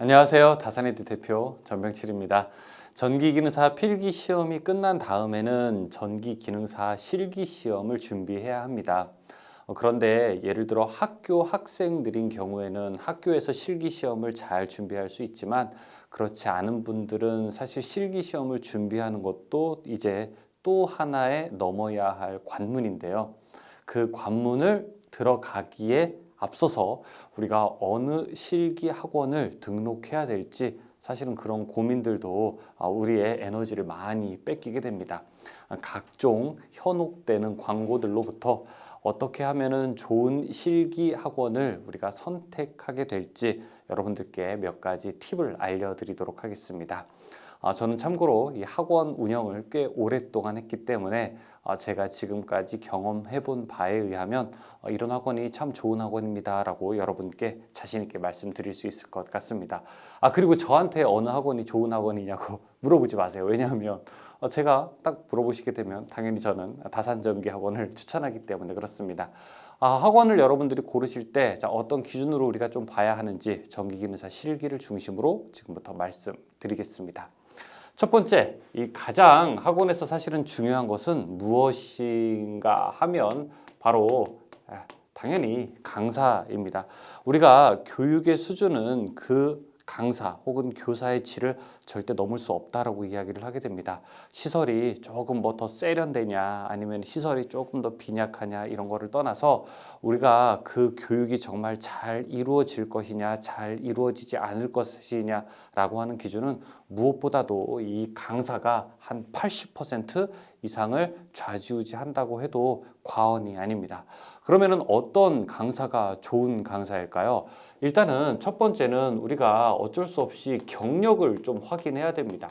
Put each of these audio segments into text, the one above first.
안녕하세요. 다산에드 대표 전병칠입니다. 전기기능사 필기시험이 끝난 다음에는 전기기능사 실기시험을 준비해야 합니다. 그런데 예를 들어 학교 학생들인 경우에는 학교에서 실기시험을 잘 준비할 수 있지만 그렇지 않은 분들은 사실 실기시험을 준비하는 것도 이제 또 하나의 넘어야 할 관문인데요. 그 관문을 들어가기에 앞서서 우리가 어느 실기 학원을 등록해야 될지 사실은 그런 고민들도 우리의 에너지를 많이 뺏기게 됩니다. 각종 현혹되는 광고들로부터 어떻게 하면은 좋은 실기 학원을 우리가 선택하게 될지 여러분들께 몇 가지 팁을 알려드리도록 하겠습니다. 저는 참고로 이 학원 운영을 꽤 오랫동안 했기 때문에 제가 지금까지 경험해 본 바에 의하면 이런 학원이 참 좋은 학원입니다 라고 여러분께 자신 있게 말씀드릴 수 있을 것 같습니다. 그리고 저한테 어느 학원이 좋은 학원이냐고 물어보지 마세요. 왜냐하면 제가 딱 물어보시게 되면 당연히 저는 다산전기학원을 추천하기 때문에 그렇습니다. 학원을 여러분들이 고르실 때 어떤 기준으로 우리가 좀 봐야 하는지 전기기능사 실기를 중심으로 지금부터 말씀드리겠습니다. 첫 번째, 이 가장 학원에서 사실은 중요한 것은 무엇인가 하면 바로 당연히 강사입니다. 우리가 교육의 수준은 그 강사 혹은 교사의 질을 절대 넘을 수 없다라고 이야기를 하게 됩니다. 시설이 조금 뭐 더 세련되냐 아니면 시설이 조금 더 빈약하냐 이런 거를 떠나서 우리가 그 교육이 정말 잘 이루어질 것이냐 잘 이루어지지 않을 것이냐라고 하는 기준은 무엇보다도 이 강사가 한 80% 이상을 좌지우지한다고 해도 과언이 아닙니다. 그러면은 어떤 강사가 좋은 강사일까요? 일단은 첫 번째는 우리가 어쩔 수 없이 경력을 좀 확인해야 됩니다.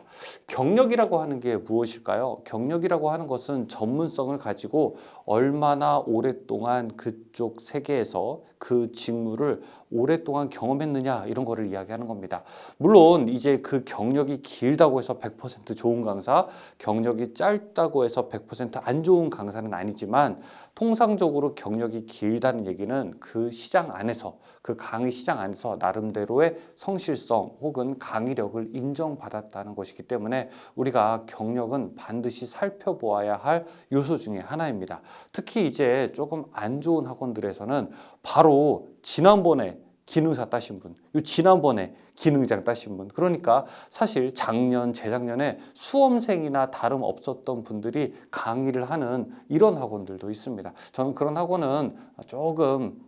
경력이라고 하는 게 무엇일까요? 경력이라고 하는 것은 전문성을 가지고 얼마나 오랫동안 그쪽 세계에서 그 직무를 오랫동안 경험했느냐 이런 거를 이야기하는 겁니다. 물론 이제 그 경력이 길다고 해서 100% 좋은 강사, 경력이 짧다고 해서 100% 안 좋은 강사는 아니지만 통상적으로 경력이 길다는 얘기는 그 시장 안에서 그 강의 시장 안에서 나름대로의 성실성 혹은 강의력을 인정받았다는 것이기 때문에 우리가 경력은 반드시 살펴보아야 할 요소 중에 하나입니다. 특히 이제 조금 안 좋은 학원들에서는 바로 지난번에 기능사 따신 분, 지난번에 기능장 따신 분, 그러니까 사실 작년, 재작년에 수험생이나 다름없었던 분들이 강의를 하는 이런 학원들도 있습니다. 저는 그런 학원은 조금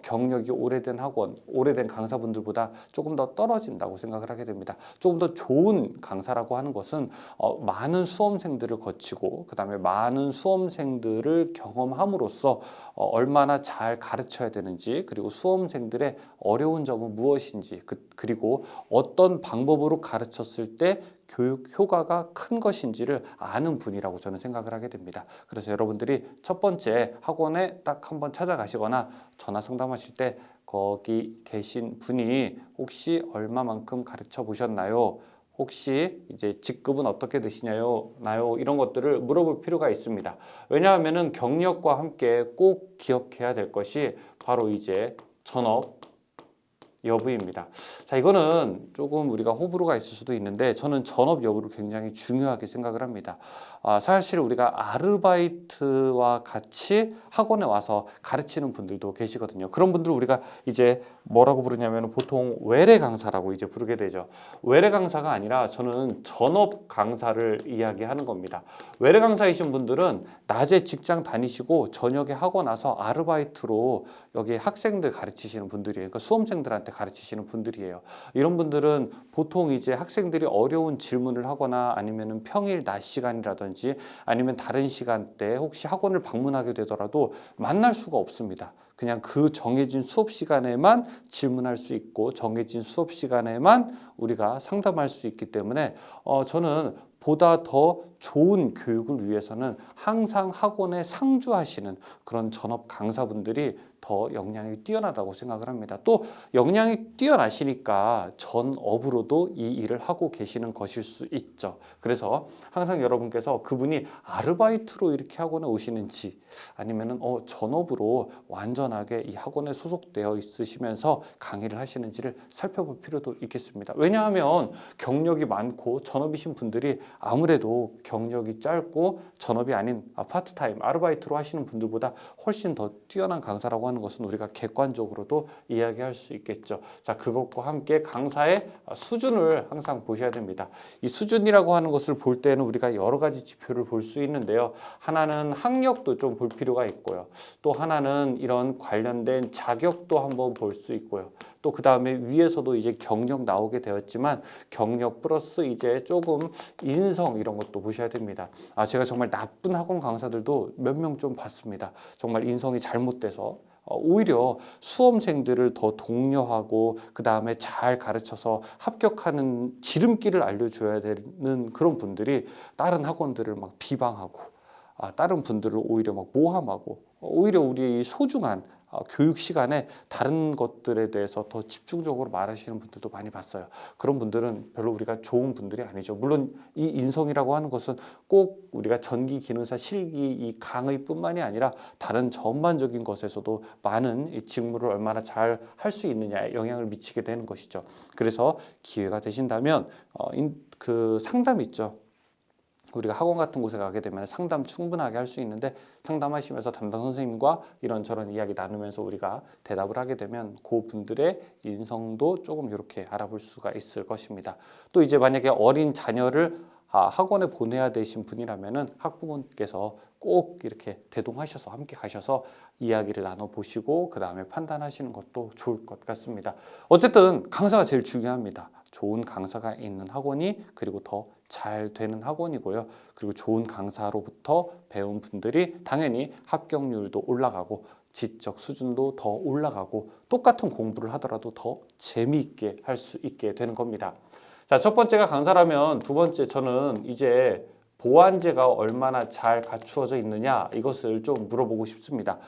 경력이 오래된 학원, 오래된 강사분들보다 조금 더 떨어진다고 생각을 하게 됩니다. 조금 더 좋은 강사라고 하는 것은 많은 수험생들을 거치고 그 다음에 많은 수험생들을 경험함으로써 얼마나 잘 가르쳐야 되는지 그리고 수험생들의 어려운 점은 무엇인지 그리고 어떤 방법으로 가르쳤을 때 교육 효과가 큰 것인지를 아는 분이라고 저는 생각을 하게 됩니다. 그래서 여러분들이 첫 번째 학원에 딱 한번 찾아가시거나 전화 상담하실 때 거기 계신 분이 혹시 얼마만큼 가르쳐 보셨나요? 혹시 이제 직급은 어떻게 되시나요? 이런 것들을 물어볼 필요가 있습니다. 왜냐하면은 경력과 함께 꼭 기억해야 될 것이 바로 이제 전업 여부입니다. 자, 이거는 조금 우리가 호불호가 있을 수도 있는데 저는 전업 여부를 굉장히 중요하게 생각을 합니다. 사실 우리가 아르바이트와 같이 학원에 와서 가르치는 분들도 계시거든요. 그런 분들 우리가 이제 뭐라고 부르냐면 보통 외래 강사라고 이제 부르게 되죠. 외래 강사가 아니라 저는 전업 강사를 이야기하는 겁니다. 외래 강사이신 분들은 낮에 직장 다니시고 저녁에 하고 나서 아르바이트로 여기 학생들 가르치시는 분들이에요. 그러니까 수험생들한테 가르치시는 분들이에요. 이런 분들은 보통 이제 학생들이 어려운 질문을 하거나 아니면은 평일 낮 시간이라든지 아니면 다른 시간대 혹시 학원을 방문하게 되더라도 만날 수가 없습니다. 그냥 그 정해진 수업 시간에만 질문할 수 있고 정해진 수업 시간에만 우리가 상담할 수 있기 때문에 저는 보다 더 좋은 교육을 위해서는 항상 학원에 상주하시는 그런 전업 강사분들이 더 역량이 뛰어나다고 생각을 합니다. 또 역량이 뛰어나시니까 전업으로도 이 일을 하고 계시는 것일 수 있죠. 그래서 항상 여러분께서 그분이 아르바이트로 이렇게 학원에 오시는지 아니면은 전업으로 완전하게 이 학원에 소속되어 있으시면서 강의를 하시는지를 살펴볼 필요도 있겠습니다. 왜냐하면 경력이 많고 전업이신 분들이 아무래도 경력이 짧고 전업이 아닌 파트타임 아르바이트로 하시는 분들보다 훨씬 더 뛰어난 강사라고 하는 것은 우리가 객관적으로도 이야기할 수 있겠죠. 자, 그것과 함께 강사의 수준을 항상 보셔야 됩니다. 이 수준이라고 하는 것을 볼 때는 우리가 여러 가지 지표를 볼 수 있는데요. 하나는 학력도 좀 볼 필요가 있고요. 또 하나는 이런 관련된 자격도 한번 볼 수 있고요. 또 그 다음에 위에서도 이제 경력 나오게 되었지만 경력 플러스 이제 조금 인성 이런 것도 보셔야 됩니다. 제가 정말 나쁜 학원 강사들도 몇 명 좀 봤습니다. 정말 인성이 잘못돼서 오히려 수험생들을 더 독려하고 그 다음에 잘 가르쳐서 합격하는 지름길을 알려줘야 되는 그런 분들이 다른 학원들을 막 비방하고 다른 분들을 오히려 막 모함하고 오히려 우리의 이 소중한 교육 시간에 다른 것들에 대해서 더 집중적으로 말하시는 분들도 많이 봤어요. 그런 분들은 별로 우리가 좋은 분들이 아니죠. 물론 이 인성이라고 하는 것은 꼭 우리가 전기, 기능사, 실기, 이 강의뿐만이 아니라 다른 전반적인 것에서도 많은 이 직무를 얼마나 잘 할 수 있느냐에 영향을 미치게 되는 것이죠. 그래서 기회가 되신다면 그 상담 있죠. 우리가 학원 같은 곳에 가게 되면 상담 충분하게 할 수 있는데 상담하시면서 담당 선생님과 이런저런 이야기 나누면서 우리가 대답을 하게 되면 그분들의 인성도 조금 이렇게 알아볼 수가 있을 것입니다. 또 이제 만약에 어린 자녀를 학원에 보내야 되신 분이라면은 학부모님께서 꼭 이렇게 대동하셔서 함께 가셔서 이야기를 나눠보시고 그 다음에 판단하시는 것도 좋을 것 같습니다. 어쨌든 강사가 제일 중요합니다. 좋은 강사가 있는 학원이 그리고 더 잘 되는 학원이고요. 그리고 좋은 강사로부터 배운 분들이 당연히 합격률도 올라가고 지적 수준도 더 올라가고 똑같은 공부를 하더라도 더 재미있게 할 수 있게 되는 겁니다. 자, 첫 번째가 강사라면 두 번째 저는 이제 보완제가 얼마나 잘 갖추어져 있느냐 이것을 좀 물어보고 싶습니다.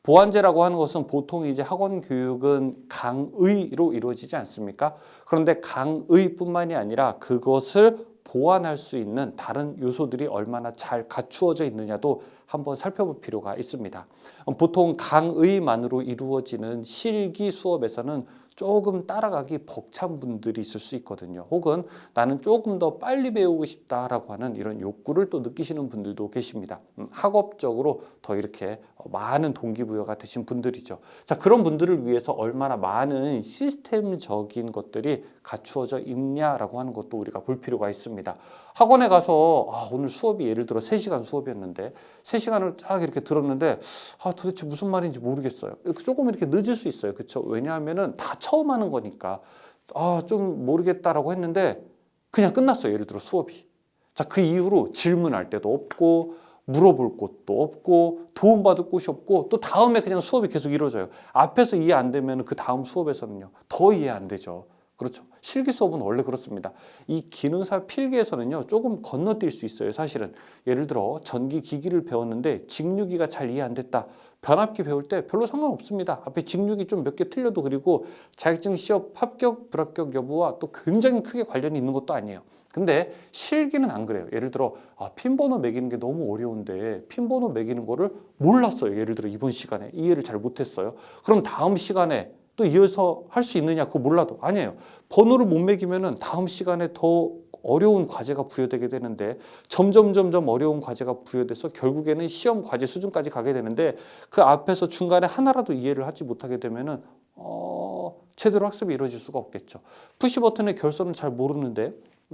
보완제라고 하는 것은 보통 이제 학원 교육은 강의로 이루어지지 않습니까? 그런데 강의뿐만이 아니라 그것을 보완할 수 있는 다른 요소들이 얼마나 잘 갖추어져 있느냐도 한번 살펴볼 필요가 있습니다. 보통 강의만으로 이루어지는 실기 수업에서는 조금 따라가기 벅찬 분들이 있을 수 있거든요. 혹은 나는 조금 더 빨리 배우고 싶다라고 하는 이런 욕구를 또 느끼시는 분들도 계십니다. 학업적으로 더 이렇게 많은 동기부여가 되신 분들이죠. 자, 그런 분들을 위해서 얼마나 많은 시스템적인 것들이 갖추어져 있냐라고 하는 것도 우리가 볼 필요가 있습니다. 학원에 가서 오늘 수업이 예를 들어 3시간 수업이었는데 3시간을 쫙 이렇게 들었는데 도대체 무슨 말인지 모르겠어요. 조금 이렇게 늦을 수 있어요. 그렇죠? 왜냐하면은 다 처음 하는 거니까 좀 모르겠다라고 했는데 그냥 끝났어요. 예를 들어 수업이. 자, 그 이후로 질문할 데도 없고 물어볼 곳도 없고 도움받을 곳이 없고 또 다음에 그냥 수업이 계속 이루어져요. 앞에서 이해 안 되면 그 다음 수업에서는요. 더 이해 안 되죠. 그렇죠. 실기 수업은 원래 그렇습니다. 이 기능사 필기에서는요, 조금 건너뛸 수 있어요, 사실은. 예를 들어, 전기 기기를 배웠는데 직류기가 잘 이해 안 됐다. 변압기 배울 때 별로 상관없습니다. 앞에 직류기 좀 몇 개 틀려도 그리고 자격증 시험 합격, 불합격 여부와 또 굉장히 크게 관련이 있는 것도 아니에요. 근데 실기는 안 그래요. 예를 들어, 핀번호 매기는 게 너무 어려운데 핀번호 매기는 거를 몰랐어요. 예를 들어, 이번 시간에 이해를 잘 못했어요. 그럼 다음 시간에 또 이어서 할 수 있느냐? 그거 몰라도 아니에요. 번호를 못 매기면은 다음 시간에 더 어려운 과제가 부여되게 되는데 점점 어려운 과제가 부여돼서 결국에는 시험 과제 수준까지 가게 되는데 그 앞에서 중간에 하나라도 이해를 하지 못하게 되면은 제대로 학습이 이루어질 수가 없겠죠. 푸시 버튼의 결선은 잘 모르는데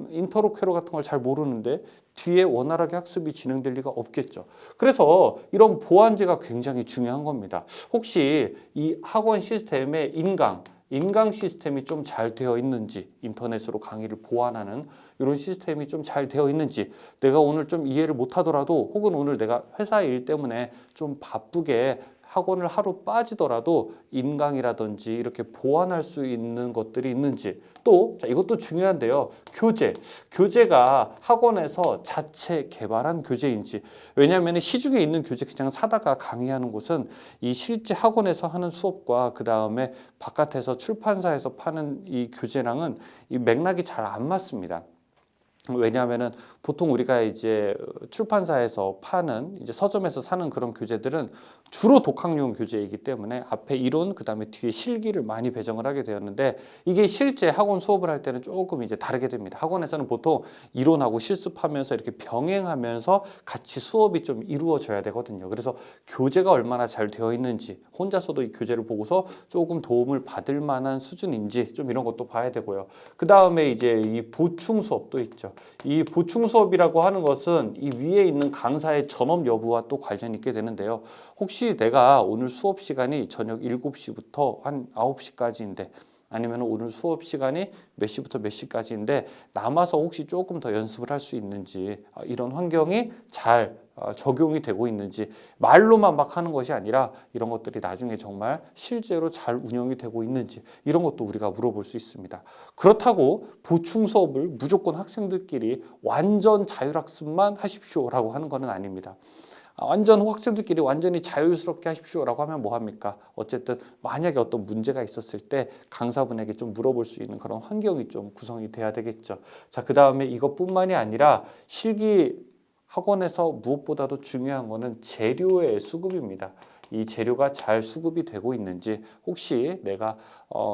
인터로케로 같은 걸 잘 모르는데 뒤에 원활하게 학습이 진행될 리가 없겠죠. 그래서 이런 보완제가 굉장히 중요한 겁니다. 혹시 이 학원 시스템의 인강 시스템이 좀 잘 되어 있는지, 인터넷으로 강의를 보완하는 이런 시스템이 좀 잘 되어 있는지, 내가 오늘 좀 이해를 못 하더라도 혹은 오늘 내가 회사 일 때문에 좀 바쁘게 학원을 하루 빠지더라도 인강이라든지 이렇게 보완할 수 있는 것들이 있는지, 또 이것도 중요한데요. 교재가 학원에서 자체 개발한 교재인지. 왜냐하면 시중에 있는 교재 그냥 사다가 강의하는 곳은 이 실제 학원에서 하는 수업과 그 다음에 바깥에서 출판사에서 파는 이 교재랑은 이 맥락이 잘 안 맞습니다. 왜냐하면은 보통 우리가 이제 출판사에서 파는 이제 서점에서 사는 그런 교재들은 주로 독학용 교재이기 때문에 앞에 이론 그다음에 뒤에 실기를 많이 배정을 하게 되었는데, 이게 실제 학원 수업을 할 때는 조금 이제 다르게 됩니다. 학원에서는 보통 이론하고 실습하면서 이렇게 병행하면서 같이 수업이 좀 이루어져야 되거든요. 그래서 교재가 얼마나 잘 되어 있는지, 혼자서도 이 교재를 보고서 조금 도움을 받을 만한 수준인지 좀 이런 것도 봐야 되고요. 그 다음에 이제 이 보충 수업도 있죠. 이 보충 수업이라고 하는 것은 이 위에 있는 강사의 전업 여부와 또 관련이 있게 되는데요. 혹시 내가 오늘 수업 시간이 저녁 7시부터 한 9시까지인데, 아니면 오늘 수업 시간이 몇 시부터 몇 시까지인데 남아서 혹시 조금 더 연습을 할 수 있는지, 이런 환경이 잘 적용이 되고 있는지, 말로만 막 하는 것이 아니라 이런 것들이 나중에 정말 실제로 잘 운영이 되고 있는지, 이런 것도 우리가 물어볼 수 있습니다. 그렇다고 보충 수업을 무조건 학생들끼리 완전 자율학습만 하십시오라고 하는 것은 아닙니다. 완전 학생들끼리 완전히 자유스럽게 하십시오라고 하면 뭐합니까? 어쨌든 만약에 어떤 문제가 있었을 때 강사분에게 좀 물어볼 수 있는 그런 환경이 좀 구성이 돼야 되겠죠. 자, 그 다음에 이것뿐만이 아니라 실기 학원에서 무엇보다도 중요한 거는 재료의 수급입니다. 이 재료가 잘 수급이 되고 있는지, 혹시 내가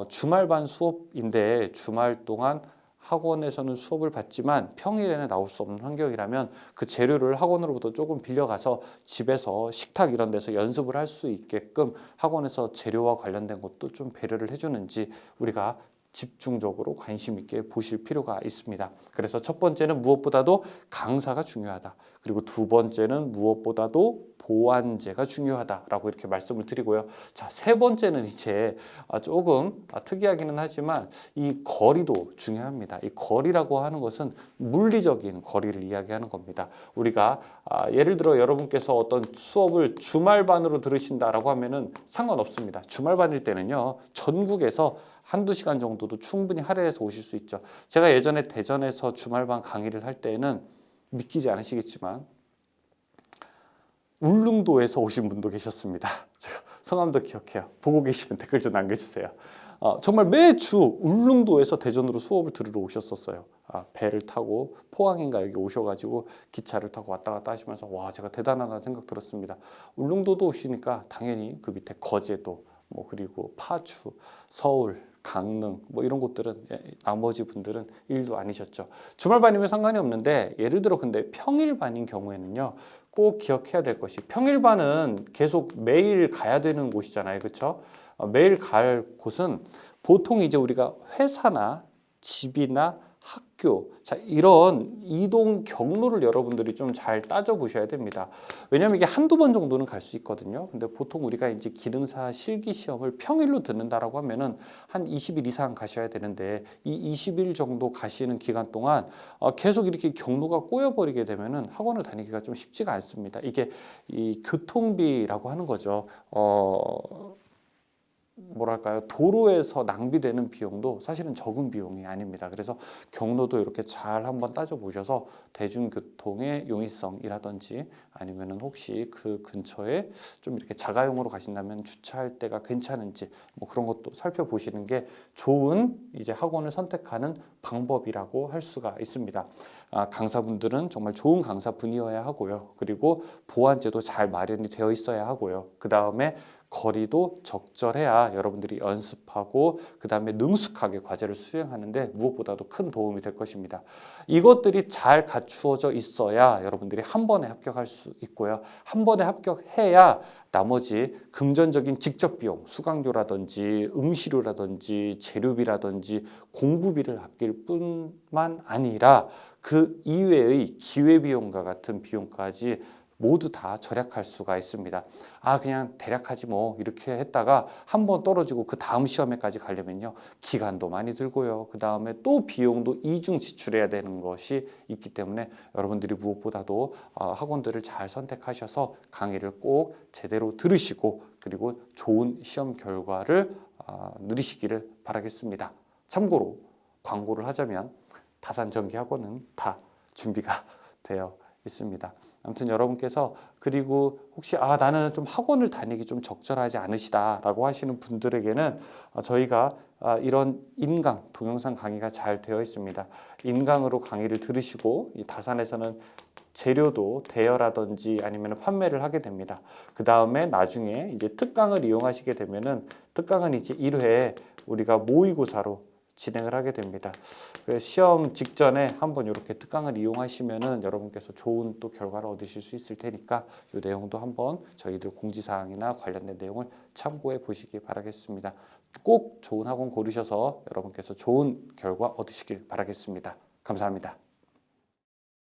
주말반 수업인데 주말 동안 학원에서는 수업을 받지만 평일에는 나올 수 없는 환경이라면 그 재료를 학원으로부터 조금 빌려가서 집에서 식탁 이런 데서 연습을 할 수 있게끔 학원에서 재료와 관련된 것도 좀 배려를 해주는지 우리가 집중적으로 관심 있게 보실 필요가 있습니다. 그래서 첫 번째는 무엇보다도 강사가 중요하다. 그리고 두 번째는 무엇보다도 보완제가 중요하다라고 이렇게 말씀을 드리고요. 자, 세 번째는 이제 조금 특이하기는 하지만 이 거리도 중요합니다. 이 거리라고 하는 것은 물리적인 거리를 이야기하는 겁니다. 우리가 예를 들어 여러분께서 어떤 수업을 주말반으로 들으신다라고 하면은 상관없습니다. 주말반일 때는요, 전국에서 한두 시간 정도도 충분히 할애해서 오실 수 있죠. 제가 예전에 대전에서 주말반 강의를 할 때는 믿기지 않으시겠지만 울릉도에서 오신 분도 계셨습니다. 제가 성함도 기억해요. 보고 계시면 댓글 좀 남겨주세요. 정말 매주 울릉도에서 대전으로 수업을 들으러 오셨었어요. 배를 타고 포항인가 여기 오셔가지고 기차를 타고 왔다 갔다 하시면서 와, 제가 대단하다는 생각 들었습니다. 울릉도도 오시니까 당연히 그 밑에 거제도, 뭐 그리고 파주, 서울, 강릉 뭐 이런 곳들은 나머지 분들은 일도 아니셨죠. 주말반이면 상관이 없는데, 예를 들어 근데 평일반인 경우에는요, 꼭 기억해야 될 것이, 평일반은 계속 매일 가야 되는 곳이잖아요. 그렇죠? 매일 갈 곳은 보통 이제 우리가 회사나 집이나 학교, 자, 이런 이동 경로를 여러분들이 좀 잘 따져보셔야 됩니다. 왜냐하면 이게 한두 번 정도는 갈 수 있거든요. 근데 보통 우리가 이제 기능사 실기 시험을 평일로 듣는다라고 하면은 한 20일 이상 가셔야 되는데, 이 20일 정도 가시는 기간 동안 계속 이렇게 경로가 꼬여버리게 되면은 학원을 다니기가 좀 쉽지가 않습니다. 이게 이 교통비라고 하는 거죠. 뭐랄까요, 도로에서 낭비되는 비용도 사실은 적은 비용이 아닙니다. 그래서 경로도 이렇게 잘 한번 따져보셔서 대중교통의 용이성이라든지, 아니면은 혹시 그 근처에 좀 이렇게 자가용으로 가신다면 주차할 때가 괜찮은지, 뭐 그런 것도 살펴보시는 게 좋은 이제 학원을 선택하는 방법이라고 할 수가 있습니다. 강사분들은 정말 좋은 강사분이어야 하고요. 그리고 보완제도 잘 마련이 되어 있어야 하고요. 그 다음에 거리도 적절해야 여러분들이 연습하고 그 다음에 능숙하게 과제를 수행하는데 무엇보다도 큰 도움이 될 것입니다. 이것들이 잘 갖추어져 있어야 여러분들이 한 번에 합격할 수 있고요. 한 번에 합격해야 나머지 금전적인 직접 비용, 수강료라든지 응시료라든지 재료비라든지 공부비를 아낄 뿐만 아니라 그 이외의 기회비용과 같은 비용까지 모두 다 절약할 수가 있습니다. 아, 그냥 대략하지 뭐 이렇게 했다가 한 번 떨어지고 그 다음 시험에까지 가려면요, 기간도 많이 들고요, 그 다음에 또 비용도 이중 지출해야 되는 것이 있기 때문에 여러분들이 무엇보다도 학원들을 잘 선택하셔서 강의를 꼭 제대로 들으시고 그리고 좋은 시험 결과를 누리시기를 바라겠습니다. 참고로 광고를 하자면 다산전기학원은 다 준비가 되어 있습니다. 아무튼 여러분께서, 그리고 혹시 나는 좀 학원을 다니기 좀 적절하지 않으시다라고 하시는 분들에게는 저희가 이런 인강 동영상 강의가 잘 되어 있습니다. 인강으로 강의를 들으시고 이 다산에서는 재료도 대여라든지 아니면 판매를 하게 됩니다. 그 다음에 나중에 이제 특강을 이용하시게 되면은, 특강은 이제 1회 우리가 모의고사로 진행을 하게 됩니다. 시험 직전에 한번 이렇게 특강을 이용하시면은 여러분께서 좋은 또 결과를 얻으실 수 있을 테니까 이 내용도 한번 저희들 공지사항이나 관련된 내용을 참고해 보시기 바라겠습니다. 꼭 좋은 학원 고르셔서 여러분께서 좋은 결과 얻으시길 바라겠습니다. 감사합니다.